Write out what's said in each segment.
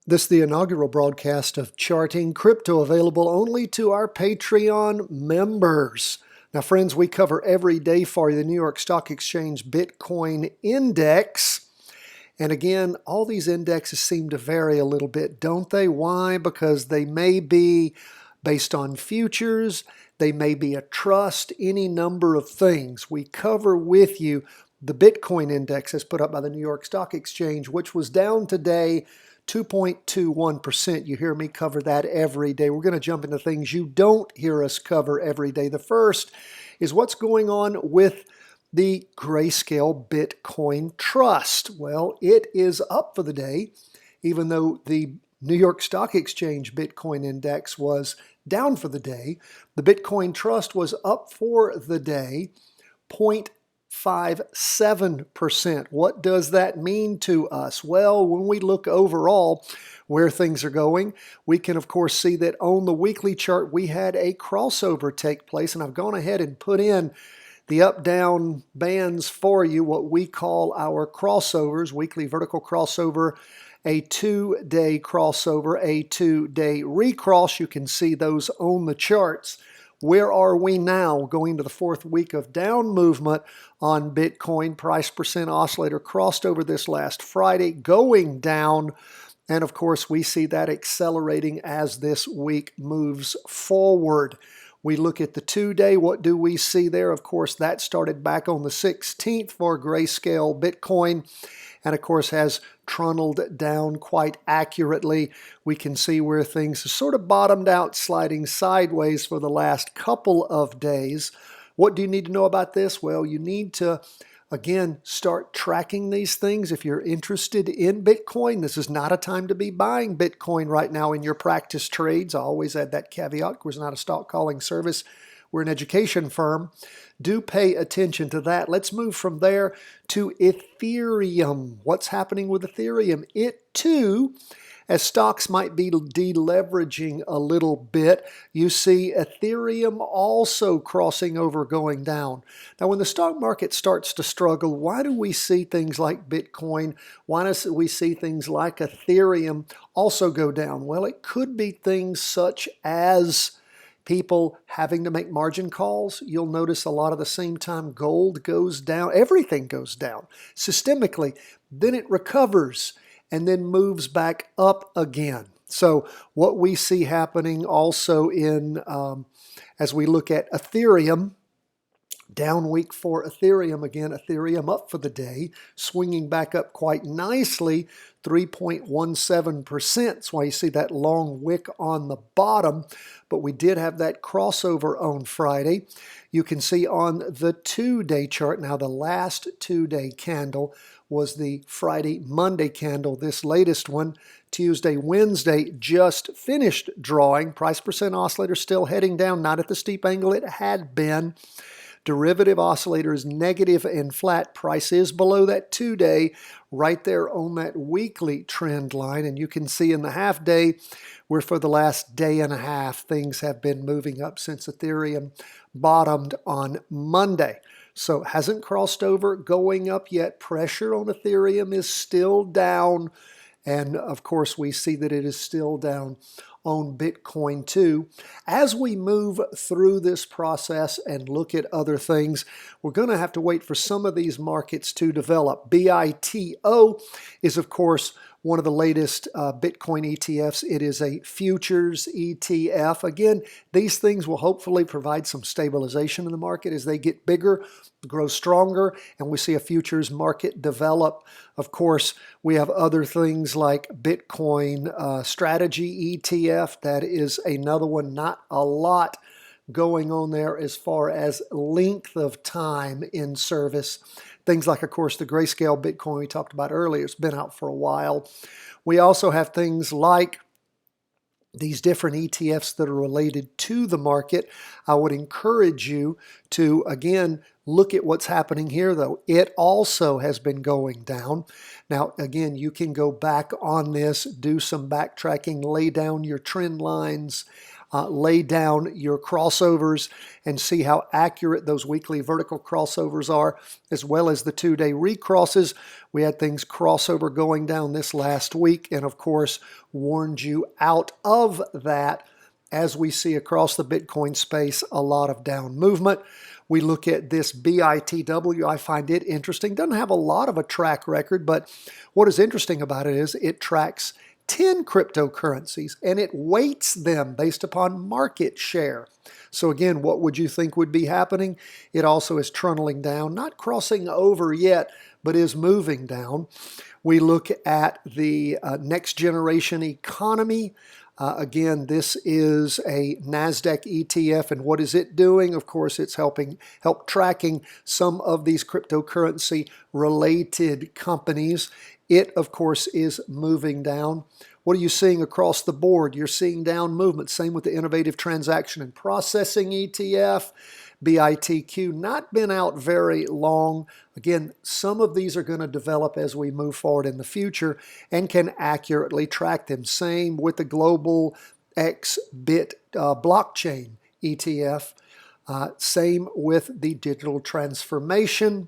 This is the inaugural broadcast of Charting Crypto, available only to our Patreon members. Now, friends, we cover every day for you the New York Stock Exchange Bitcoin Index. And again, all these indexes seem to vary a little bit, don't they? Why? Because they may be based on futures, they may be a trust, any number of things. We cover with you the Bitcoin Index as put up by the New York Stock Exchange, which was down today 2.21%. You hear me cover that every day. We're going to jump into things you don't hear us cover every day. The first is what's going on with the Grayscale Bitcoin Trust. Well, it is up for the day, even though the New York Stock Exchange Bitcoin Index was down for the day. The Bitcoin Trust was up for the day, 0.57%. What does that mean to us? Well, when we look overall where things are going, we can of course see that on the weekly chart we had a crossover take place, and I've gone ahead and put in the up-down bands for you, what we call our crossovers, weekly vertical crossover, a 2-day crossover, a 2-day recross. You can see those on the charts. Where are we now going to the fourth week of down movement on Bitcoin? Price percent oscillator crossed over this last Friday, going down. And of course, we see that accelerating as this week moves forward. We look at the 2-day. What do we see there? Of course, that started back on the 16th for Grayscale Bitcoin, and of course has trundled down quite accurately. We can see where things have sort of bottomed out, sliding sideways for the last couple of days. What do you need to know about this? Well, you need to, again, start tracking these things. If you're interested in Bitcoin, this is not a time to be buying Bitcoin right now in your practice trades. I always add that caveat. We're not a stock calling service. We're an education firm. Do pay attention to that. Let's move from there to Ethereum. What's happening with Ethereum? It too, as stocks might be deleveraging a little bit, you see Ethereum also crossing over, going down. Now, when the stock market starts to struggle, why do we see things like Bitcoin? Why do we see things like Ethereum also go down? Well, it could be things such as people having to make margin calls. You'll notice a lot of the same time gold goes down, everything goes down systemically, then it recovers and then moves back up again. So what we see happening also in, as we look at Ethereum, down week for Ethereum. Again, Ethereum up for the day, swinging back up quite nicely, 3.17%. That's why you see that long wick on the bottom. But we did have that crossover on Friday. You can see on the 2-day chart, now the last 2-day candle was the Friday-Monday candle. This latest one, Tuesday, Wednesday, just finished drawing. Price percent oscillator still heading down, not at the steep angle it had been. Derivative oscillator is negative and flat. Price is below that 2-day, right there on that weekly trend line. And you can see in the half-day, where for the last day and a half, things have been moving up since Ethereum bottomed on Monday. So it hasn't crossed over, going up yet. Pressure on Ethereum is still down. And of course, we see that it is still down on Bitcoin too. As we move through this process and look at other things, we're going to have to wait for some of these markets to develop. BITO is, of course, one of the latest Bitcoin ETFs. It is a futures ETF. Again, these things will hopefully provide some stabilization in the market as they get bigger, grow stronger, and we see a futures market develop. Of course, we have other things like Bitcoin Strategy ETF. That is another one, not a lot going on there as far as length of time in service. Things like, of course, the Grayscale Bitcoin we talked about earlier. It's been out for a while. We also have things like these different ETFs that are related to the market. I would encourage you to, again, look at what's happening here, though. It also has been going down. Now, again, you can go back on this, do some backtracking, lay down your trend lines lay down your crossovers and see how accurate those weekly vertical crossovers are, as well as the 2-day recrosses. We had things crossover going down this last week, and of course warned you out of that. As we see across the Bitcoin space, a lot of down movement. We look at this BITW. I find it interesting. Doesn't have a lot of a track record, but what is interesting about it is it tracks 10 cryptocurrencies and it weights them based upon market share. So again, what would you think would be happening? It also is trundling down, not crossing over yet, but is moving down. We look at the next generation economy. Again, this is a NASDAQ ETF, and what is it doing? Of course, it's help tracking some of these cryptocurrency-related companies. It, of course, is moving down. What are you seeing across the board? You're seeing down movement. Same with the Innovative Transaction and Processing ETF. BITQ, not been out very long. Again, some of these are going to develop as we move forward in the future and can accurately track them. Same with the Global XBit blockchain ETF. Same with the digital transformation.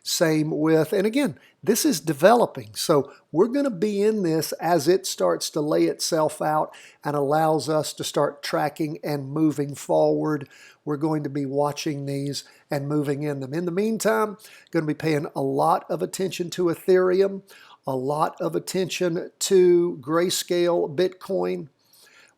Same with, and again, this is developing. So we're going to be in this as it starts to lay itself out and allows us to start tracking and moving forward. We're going to be watching these and moving in them. In the meantime, going to be paying a lot of attention to Ethereum, a lot of attention to Grayscale Bitcoin.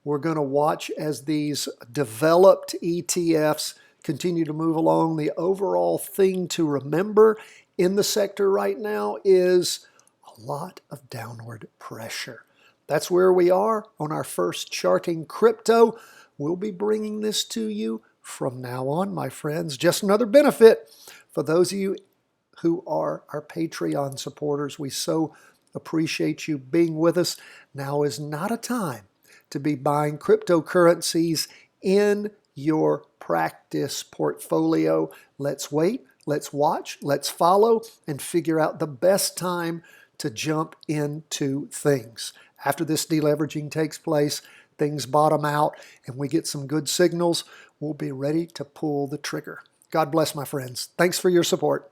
We're going to watch as these developed ETFs continue to move along. The overall thing to remember in the sector right now is a lot of downward pressure. That's where we are on our first Charting Crypto. We'll be bringing this to you from now on, my friends. Just another benefit for those of you who are our Patreon supporters. We so appreciate you being with us. Now is not a time to be buying cryptocurrencies in your practice portfolio. Let's wait, let's watch, let's follow, and figure out the best time to jump into things. After this deleveraging takes place, things bottom out, and we get some good signals, we'll be ready to pull the trigger. God bless, my friends. Thanks for your support.